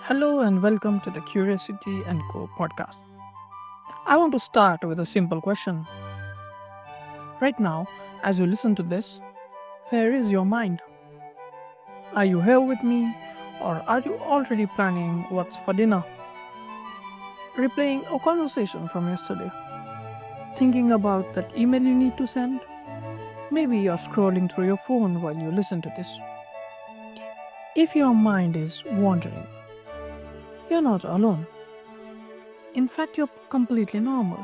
Hello and welcome to the Curiosity and Co podcast. I want to start with a simple question. Right now, as you listen to this, where is your mind? Are you here with me or are you already planning what's for dinner? Replaying a conversation from yesterday? Thinking about that email you need to send? Maybe you're scrolling through your phone while you listen to this. If your mind is wandering, you're not alone. In fact, you're completely normal.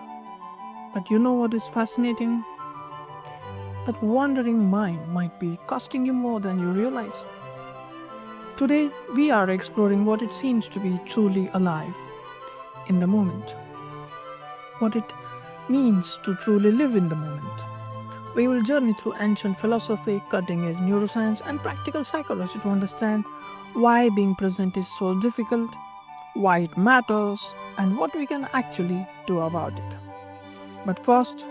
But you know what is fascinating? That wandering mind might be costing you more than you realize. Today, we are exploring what it seems to be truly alive in the moment, what it means to truly live in the moment. We will journey through ancient philosophy, cutting edge neuroscience, and practical psychology to understand why being present is so difficult, why it matters, and what we can actually do about it. But first,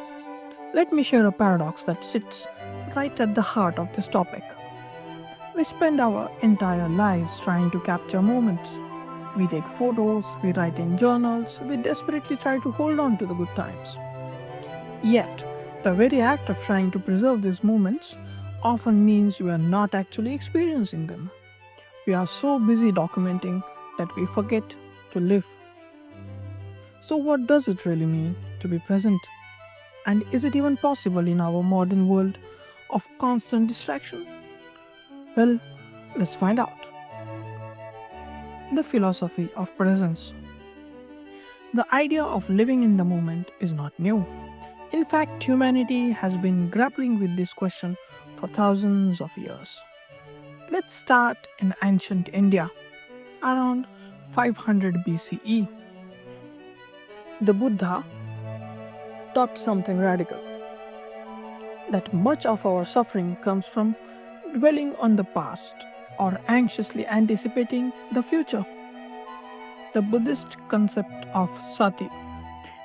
let me share a paradox that sits right at the heart of this topic. We spend our entire lives trying to capture moments. We take photos, we write in journals, we desperately try to hold on to the good times. Yet, the very act of trying to preserve these moments often means we are not actually experiencing them. We are so busy documenting that we forget to live. So, what does it really mean to be present? And is it even possible in our modern world of constant distraction? Well, let's find out. The philosophy of presence. The idea of living in the moment is not new. In fact, humanity has been grappling with this question for thousands of years. Let's start in ancient India, around 500 BCE. The Buddha taught something radical, that much of our suffering comes from dwelling on the past or anxiously anticipating the future. The Buddhist concept of sati,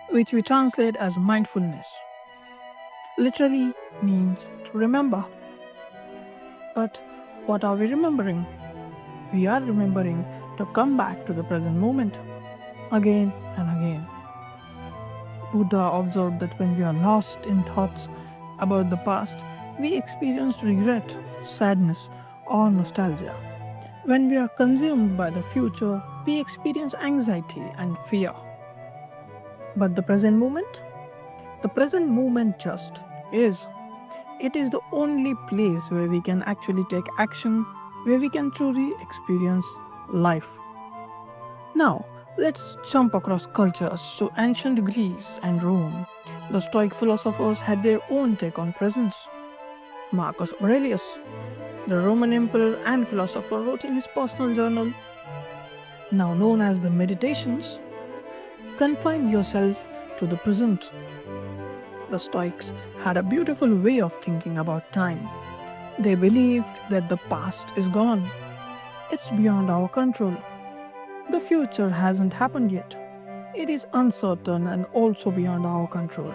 which we translate as mindfulness, literally means to remember. But what are we remembering? We are remembering to come back to the present moment again and again. Buddha observed that when we are lost in thoughts about the past, we experience regret, sadness, or nostalgia. When we are consumed by the future, we experience anxiety and fear. But the present moment? The present moment just is. It is the only place where we can actually take action, where we can truly experience life. Now, let's jump across cultures to ancient Greece and Rome. The Stoic philosophers had their own take on presence. Marcus Aurelius, the Roman emperor and philosopher, wrote in his personal journal, now known as the Meditations, confine yourself to the present. The Stoics had a beautiful way of thinking about time. They believed that the past is gone, it's beyond our control. The future hasn't happened yet. It is uncertain and also beyond our control.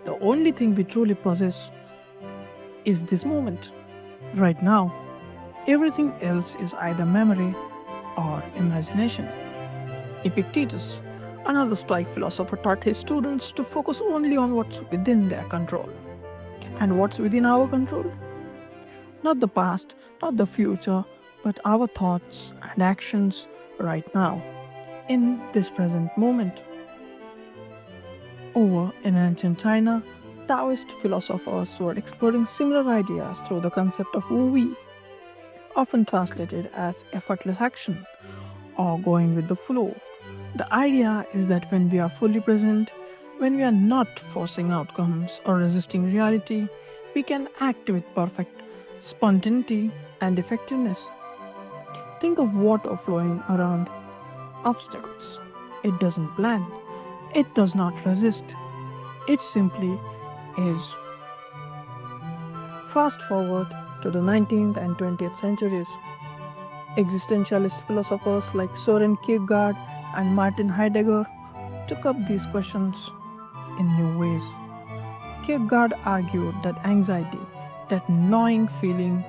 The only thing we truly possess is this moment, right now. Everything else is either memory or imagination. Epictetus, another Stoic philosopher, taught his students to focus only on what's within their control. And what's within our control? Not the past, not the future, but our thoughts and actions right now, in this present moment. Over in ancient China, Taoist philosophers were exploring similar ideas through the concept of Wu Wei, often translated as effortless action or going with the flow. The idea is that when we are fully present, when we are not forcing outcomes or resisting reality, we can act with perfect spontaneity and effectiveness. Think of water flowing around obstacles. It doesn't plan, it does not resist, it simply is. Fast forward to the 19th and 20th centuries. Existentialist philosophers like Soren Kierkegaard and Martin Heidegger took up these questions in new ways. Kierkegaard argued that anxiety, that gnawing feeling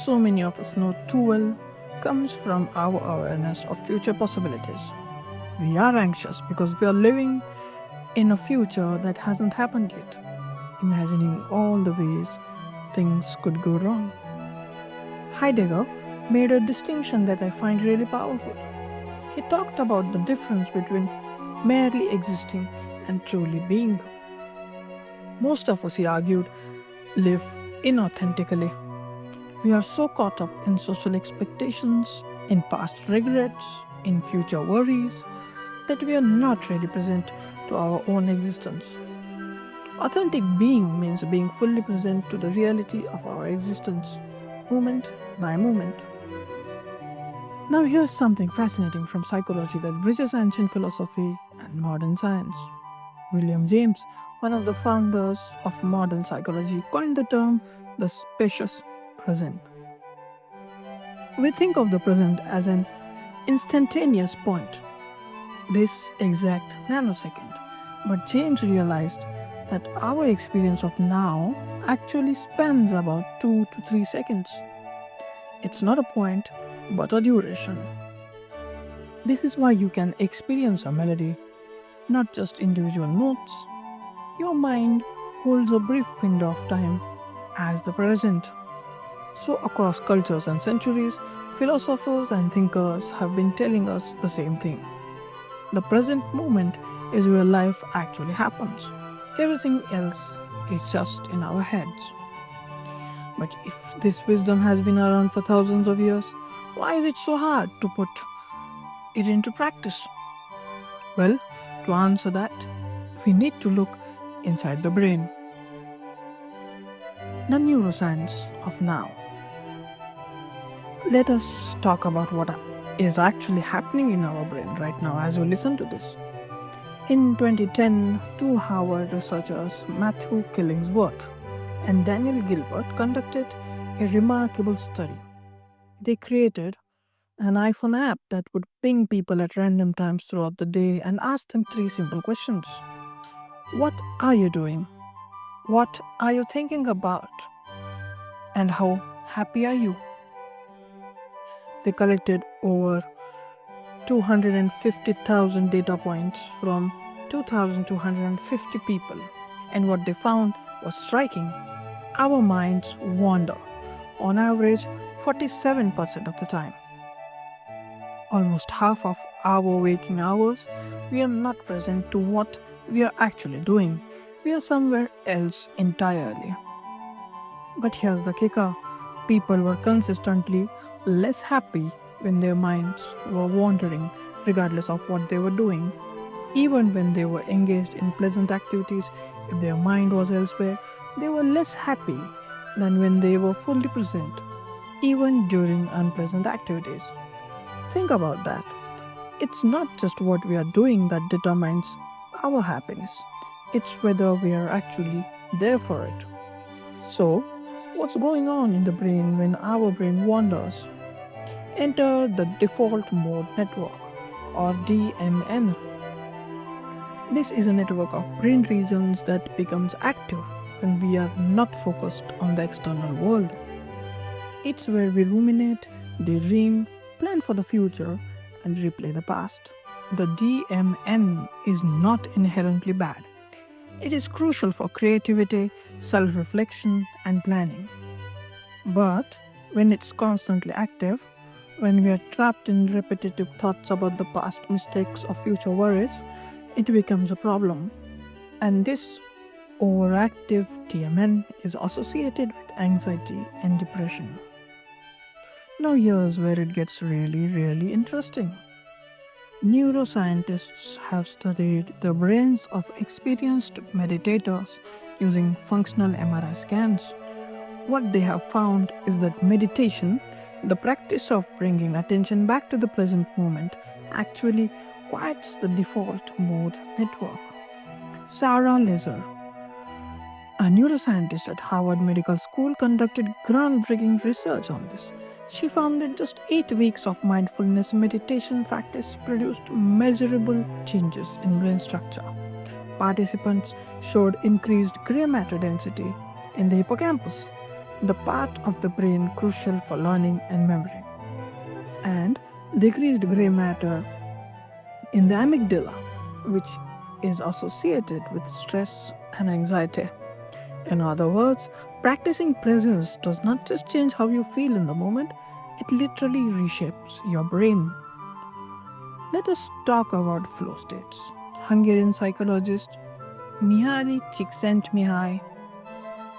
so many of us know too well, comes from our awareness of future possibilities. We are anxious because we are living in a future that hasn't happened yet, imagining all the ways things could go wrong. Heidegger made a distinction that I find really powerful. He talked about the difference between merely existing and truly being. Most of us, he argued, live inauthentically. We are so caught up in social expectations, in past regrets, in future worries, that we are not really present to our own existence. Authentic being means being fully present to the reality of our existence, moment by moment. Now, here's something fascinating from psychology that bridges ancient philosophy and modern science. William James, one of the founders of modern psychology, coined the term the spacious present. We think of the present as an instantaneous point, this exact nanosecond. But James realized that our experience of now actually spans about 2 to 3 seconds. It's not a point, but a duration. This is why you can experience a melody, not just individual notes. Your mind holds a brief window of time as the present. So, across cultures and centuries, philosophers and thinkers have been telling us the same thing. The present moment is where life actually happens. Everything else is just in our heads. But if this wisdom has been around for thousands of years, why is it so hard to put it into practice? Well, to answer that, we need to look inside the brain. The neuroscience of now. Let us talk about what is actually happening in our brain right now as we listen to this. In 2010, two Harvard researchers, Matthew Killingsworth and Daniel Gilbert, conducted a remarkable study. They created an iPhone app that would ping people at random times throughout the day and ask them three simple questions. What are you doing? What are you thinking about? And how happy are you? They collected over 250,000 data points from 2,250 people. And what they found was striking. Our minds wander, on average 47% of the time. Almost half of our waking hours, we are not present to what we are actually doing. We are somewhere else entirely. But here's the kicker. People were consistently less happy when their minds were wandering, regardless of what they were doing. Even when they were engaged in pleasant activities, if their mind was elsewhere, they were less happy than when they were fully present, even during unpleasant activities. Think about that. It's not just what we are doing that determines our happiness, it's whether we are actually there for it. So, what's going on in the brain when our brain wanders? Enter the default mode network, or DMN. This is a network of brain regions that becomes active when we are not focused on the external world. It's where we ruminate, daydream, plan for the future, and replay the past. The DMN is not inherently bad. It is crucial for creativity, self-reflection, and planning. But when it's constantly active, when we are trapped in repetitive thoughts about the past mistakes or future worries, it becomes a problem. And this overactive DMN is associated with anxiety and depression. Now, here's where it gets really interesting. Neuroscientists have studied the brains of experienced meditators using functional MRI scans. What they have found is that meditation, the practice of bringing attention back to the present moment, actually quiets the default mode network. Sarah Lazar, a neuroscientist at Harvard Medical School, conducted groundbreaking research on this. She found that just 8 weeks of mindfulness meditation practice produced measurable changes in brain structure. Participants showed increased gray matter density in the hippocampus, the part of the brain crucial for learning and memory. and decreased gray matter in the amygdala, which is associated with stress and anxiety. In other words, practicing presence does not just change how you feel in the moment, it literally reshapes your brain. Let us talk about flow states. Hungarian psychologist Mihaly Csikszentmihalyi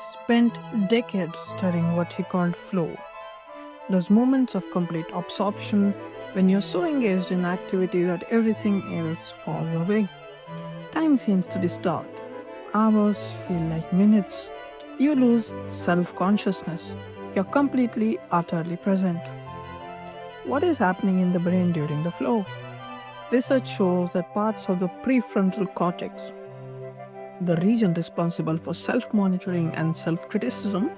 spent decades studying what he called flow, those moments of complete absorption when you're so engaged in activity that everything else falls away. Time seems to distort. Hours feel like minutes. You lose self consciousness. You're completely, utterly present. What is happening in the brain during the flow? Research shows that parts of the prefrontal cortex, the region responsible for self monitoring and self criticism,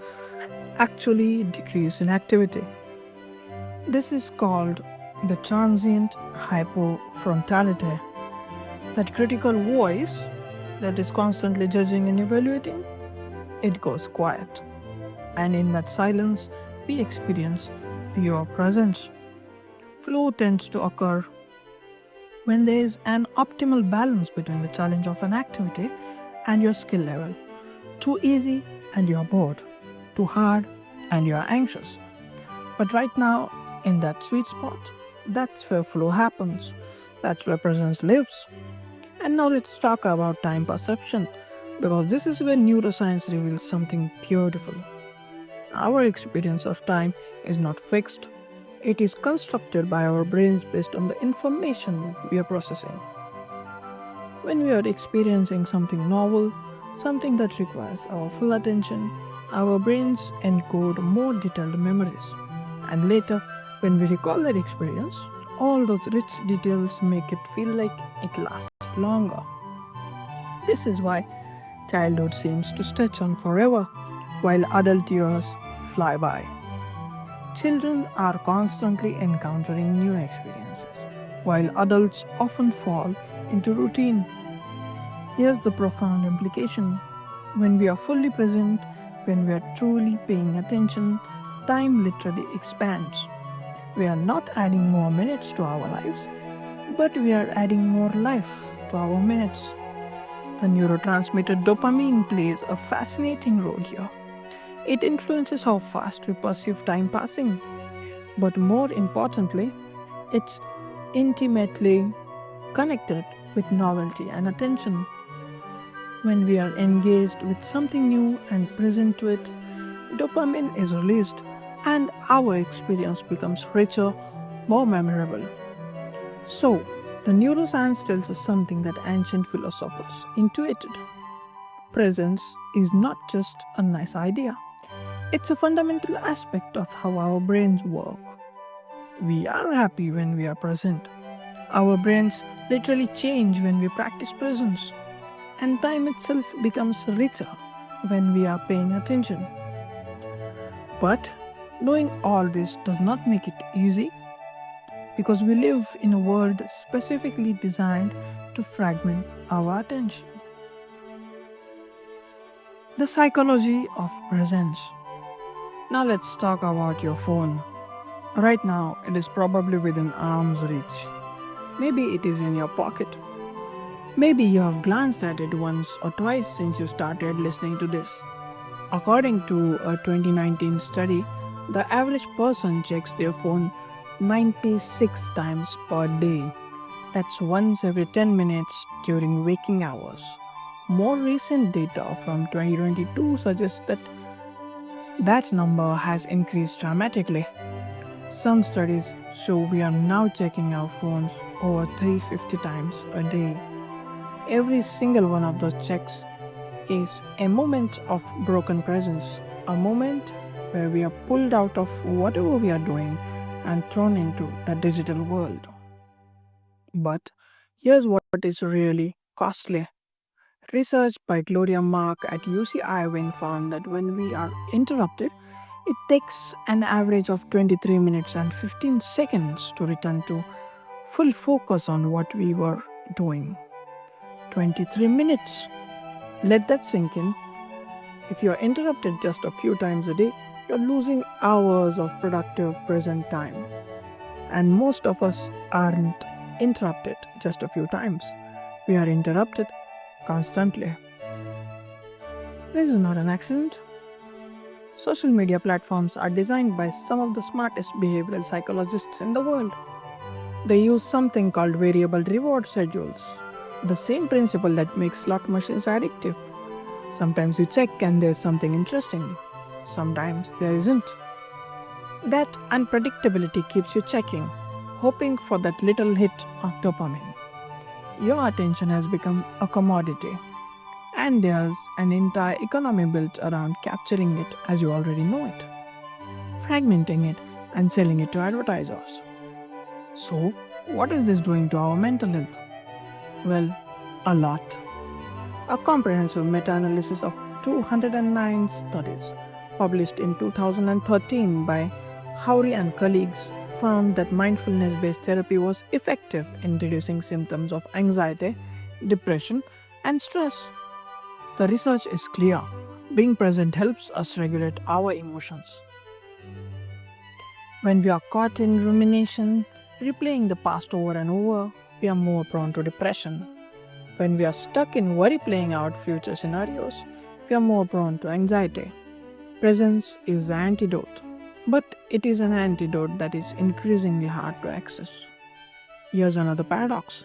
actually decrease in activity. This is called the transient hypofrontality. That critical voice that is constantly judging and evaluating, it goes quiet. And in that silence, we experience pure presence. Flow tends to occur when there is an optimal balance between the challenge of an activity and your skill level. Too easy and you're bored. Too hard and you're anxious. But right now, in that sweet spot, that's where flow happens. That's where presence lives. And now let's talk about time perception, because this is where neuroscience reveals something beautiful. Our experience of time is not fixed. It is constructed by our brains based on the information we are processing. When we are experiencing something novel, something that requires our full attention, our brains encode more detailed memories. And later, when we recall that experience, all those rich details make it feel like it lasts longer. This is why childhood seems to stretch on forever, while adult years fly by. Children are constantly encountering new experiences, while adults often fall into routine. Here's the profound implication. When we are fully present, when we are truly paying attention, time literally expands. We are not adding more minutes to our lives, but we are adding more life to our minutes. The neurotransmitter dopamine plays a fascinating role here. It influences how fast we perceive time passing, but more importantly, it's intimately connected with novelty and attention. When we are engaged with something new and present to it, dopamine is released and our experience becomes richer, more memorable. So, the neuroscience tells us something that ancient philosophers intuited. Presence is not just a nice idea, it's a fundamental aspect of how our brains work. We are happy when we are present. Our brains literally change when we practice presence, and time itself becomes richer when we are paying attention. But knowing all this does not make it easy, because we live in a world specifically designed to fragment our attention. The psychology of presence. Now let's talk about your phone. Right now, it is probably within arm's reach. Maybe it is in your pocket. Maybe you have glanced at it once or twice since you started listening to this. According to a 2019 study, the average person checks their phone 96 times per day. That's once every 10 minutes during waking hours. More recent data from 2022 suggests that that number has increased dramatically. Some studies show we are now checking our phones over 350 times a day. Every single one of those checks is a moment of broken presence, a moment where we are pulled out of whatever we are doing and thrown into the digital world. But here's what is really costly. Research by Gloria Mark at UC Irvine found that when we are interrupted, it takes an average of 23 minutes and 15 seconds to return to full focus on what we were doing. 23 minutes. Let that sink in. If you're interrupted just a few times a day, you're losing hours of productive present time. And most of us aren't interrupted just a few times. We are interrupted constantly. This is not an accident. Social media platforms are designed by some of the smartest behavioral psychologists in the world. They use something called variable reward schedules, the same principle that makes slot machines addictive. Sometimes you check and there's something interesting, sometimes there isn't. That unpredictability keeps you checking, hoping for that little hit of dopamine. Your attention has become a commodity, and there's an entire economy built around capturing it as you already know it, fragmenting it, and selling it to advertisers. So, what is this doing to our mental health? Well, a lot. A comprehensive meta analysis of 209 studies published in 2013 by Howry and colleagues found that mindfulness based therapy was effective in reducing symptoms of anxiety, depression, and stress. The research is clear. Being present helps us regulate our emotions. When we are caught in rumination, replaying the past over and over, we are more prone to depression. When we are stuck in worry playing out future scenarios, we are more prone to anxiety. Presence is the antidote, but it is an antidote that is increasingly hard to access. Here's another paradox.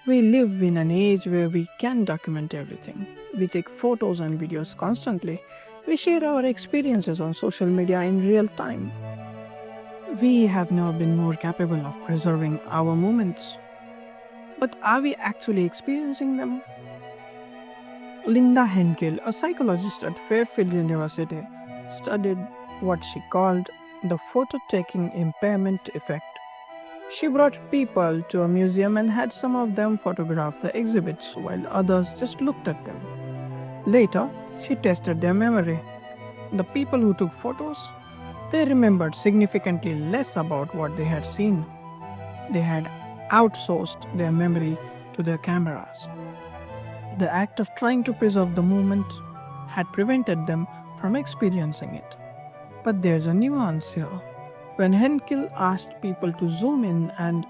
We live in an age where we can document everything. We take photos and videos constantly. We share our experiences on social media in real time. We have never been more capable of preserving our moments. But are we actually experiencing them? Linda Henkel, a psychologist at Fairfield University, studied what she called the photo taking impairment effect. She brought people to a museum and had some of them photograph the exhibits while others just looked at them. Later, she tested their memory. The people who took photos, they remembered significantly less about what they had seen. They had outsourced their memory to their cameras. The act of trying to preserve the moment had prevented them from experiencing it. But there's a nuance here. When Henkel asked people to zoom in and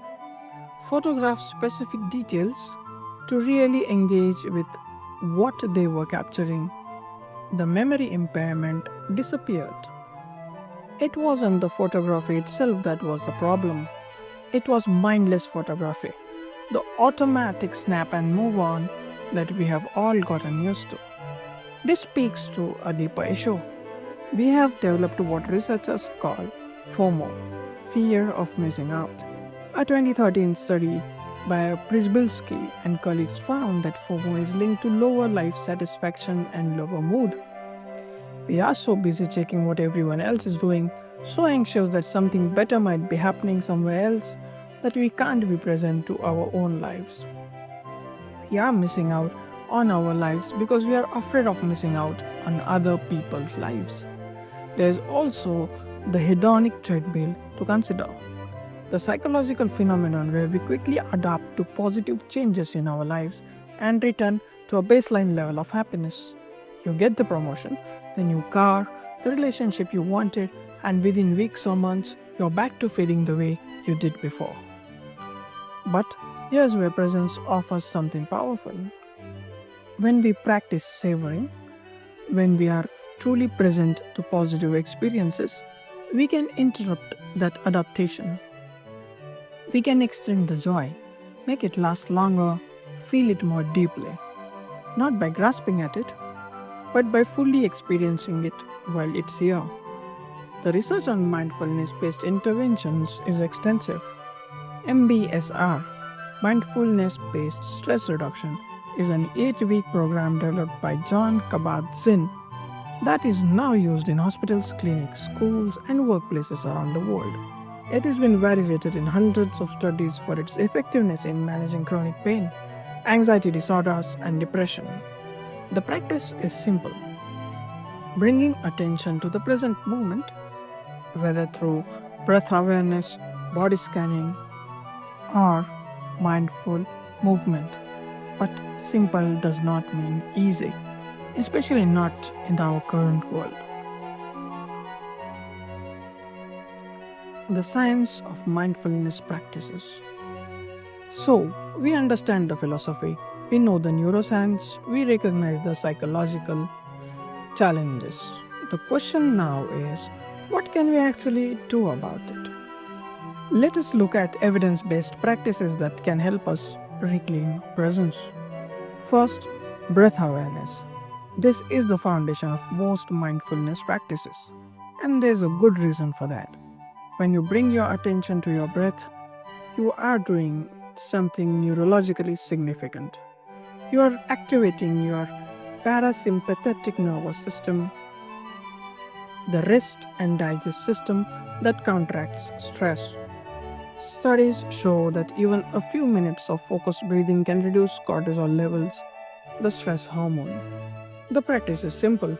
photograph specific details to really engage with what they were capturing, the memory impairment disappeared. It wasn't the photography itself that was the problem. It was mindless photography, the automatic snap and move on that we have all gotten used to. This speaks to a deeper issue. We have developed what researchers call FOMO, fear of missing out. A 2013 study by Przybylski and colleagues found that FOMO is linked to lower life satisfaction and lower mood. We are so busy checking what everyone else is doing, so anxious that something better might be happening somewhere else, that we can't be present to our own lives. We are missing out on our lives because we are afraid of missing out on other people's lives. There is also the hedonic treadmill to consider, the psychological phenomenon where we quickly adapt to positive changes in our lives and return to a baseline level of happiness. You get the promotion, the new car, the relationship you wanted, and within weeks or months, you're back to feeling the way you did before. But here's where presence offers something powerful. When we practice savoring, when we are truly present to positive experiences, we can interrupt that adaptation. We can extend the joy, make it last longer, feel it more deeply, not by grasping at it, but by fully experiencing it while it's here. The research on mindfulness based interventions is extensive. MBSR, Mindfulness Based Stress Reduction, is an 8-week program developed by John Kabat-Zinn that is now used in hospitals, clinics, schools, and workplaces around the world. It has been validated in hundreds of studies for its effectiveness in managing chronic pain, anxiety disorders, and depression. The practice is simple: bringing attention to the present moment, whether through breath awareness, body scanning, or mindful movement. But simple does not mean easy, especially not in our current world. the science of mindfulness practices. So, we understand the philosophy, we know the neuroscience, we recognize the psychological challenges. The question now is, what can we actually do about it? Let us look at evidence based practices that can help us reclaim presence. First, breath awareness. This is the foundation of most mindfulness practices, and there's a good reason for that. When you bring your attention to your breath, you are doing something neurologically significant. You are activating your parasympathetic nervous system, the rest and digest system that counteracts stress. Studies show that even a few minutes of focused breathing can reduce cortisol levels, the stress hormone. The practice is simple.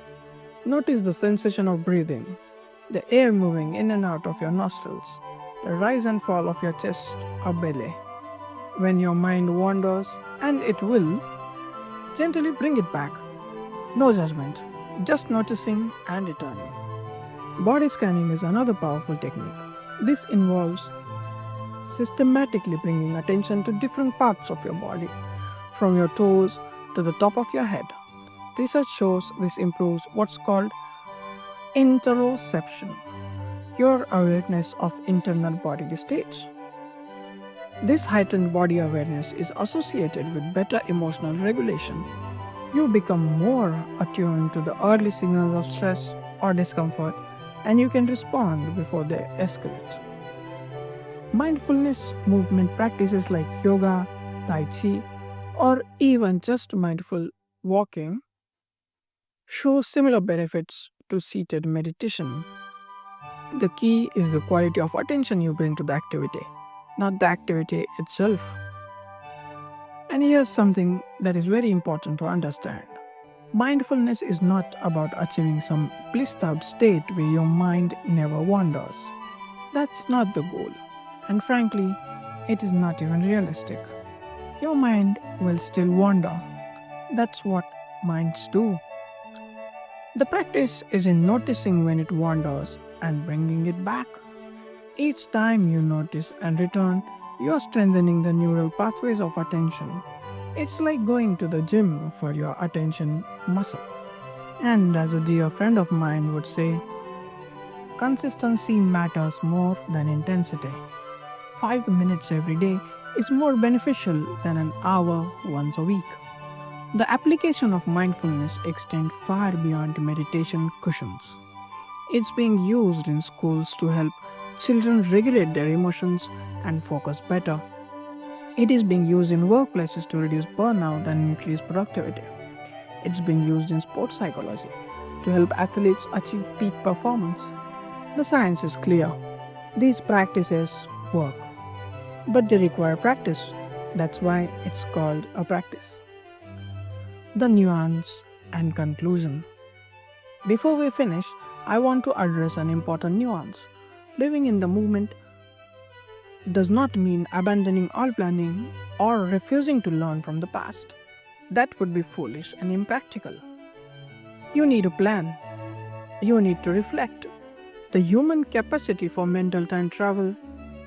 Notice the sensation of breathing, the air moving in and out of your nostrils, the rise and fall of your chest or belly. When your mind wanders, and it will, gently bring it back. No judgment, just noticing and returning. Body scanning is another powerful technique. This involves systematically bringing attention to different parts of your body, from your toes to the top of your head. Research shows this improves what's called interoception, your awareness of internal bodily states. This heightened body awareness is associated with better emotional regulation. You become more attuned to the early signals of stress or discomfort, and you can respond before they escalate. Mindfulness movement practices like yoga, tai chi, or even just mindful walking show similar benefits to seated meditation. The key is the quality of attention you bring to the activity, not the activity itself. And here's something that is very important to understand. Mindfulness is not about achieving some blissed out state where your mind never wanders. That's not the goal. And frankly, it is not even realistic. Your mind will still wander. That's what minds do. The practice is in noticing when it wanders and bringing it back. Each time you notice and return, you are strengthening the neural pathways of attention. It's like going to the gym for your attention muscle. And as a dear friend of mine would say, consistency matters more than intensity. 5 minutes every day is more beneficial than an hour once a week. The application of mindfulness extends far beyond meditation cushions. It's being used in schools to help children regulate their emotions and focus better. It is being used in workplaces to reduce burnout and increase productivity. It's being used in sports psychology to help athletes achieve peak performance. The science is clear. These practices work, but they require practice. That's why it's called a practice. The nuance and conclusion. Before we finish, I want to address an important nuance. Living in the moment does not mean abandoning all planning or refusing to learn from the past. That would be foolish and impractical. You need a plan. You need to reflect. The human capacity for mental time travel,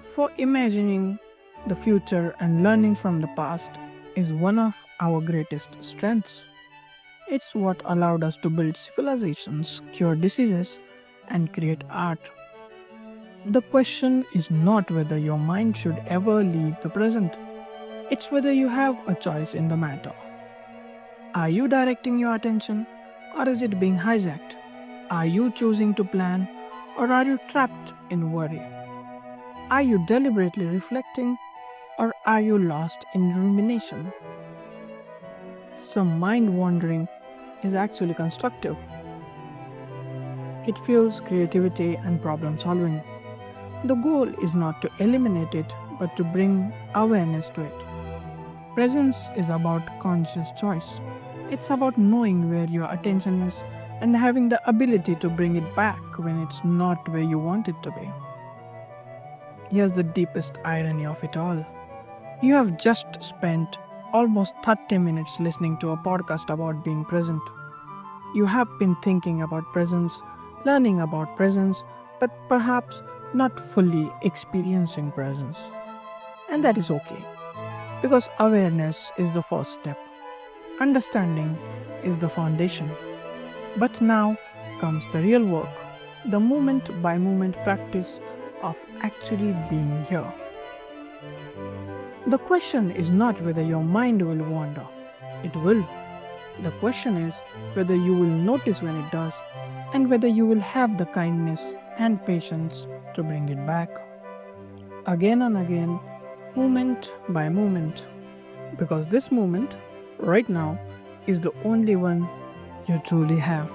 for imagining the future and learning from the past, is one of our greatest strengths. It's what allowed us to build civilizations, cure diseases, and create art. The question is not whether your mind should ever leave the present. It's whether you have a choice in the matter. Are you directing your attention, or is it being hijacked? Are you choosing to plan, or are you trapped in worry? Are you deliberately reflecting, or are you lost in rumination? Some mind wandering is actually constructive. It fuels creativity and problem solving. The goal is not to eliminate it, but to bring awareness to it. Presence is about conscious choice. It's about knowing where your attention is and having the ability to bring it back when it's not where you want it to be. Here's the deepest irony of it all. You have just spent almost 30 minutes listening to a podcast about being present. You have been thinking about presence, learning about presence, but perhaps not fully experiencing presence. And that is okay, because awareness is the first step, understanding is the foundation. But now comes the real work, the moment by moment practice of actually being here. The question is not whether your mind will wander, it will. The question is whether you will notice when it does, and whether you will have the kindness and patience to bring it back. Again and again, moment by moment. Because this moment, right now, is the only one you truly have.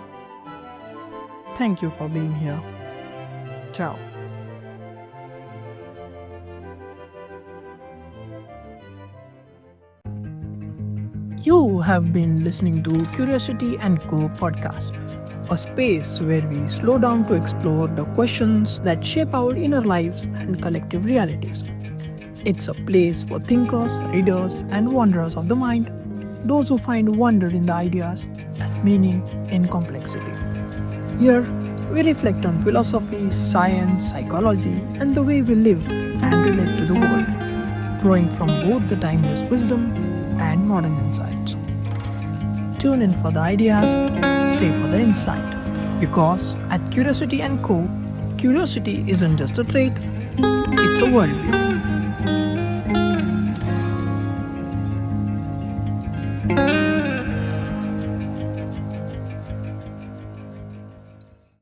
Thank you for being here. Ciao. You have been listening to Curiosity and Co podcast, a space where we slow down to explore the questions that shape our inner lives and collective realities. It's a place for thinkers, readers, and wanderers of the mind, those who find wonder in the ideas and meaning in complexity. Here, we reflect on philosophy, science, psychology, and the way we live and relate to the world, drawing from both the timeless wisdom and modern insights. Tune in for the ideas, stay for the insight. Because at Curiosity and Co, curiosity isn't just a trait, it's a worldview.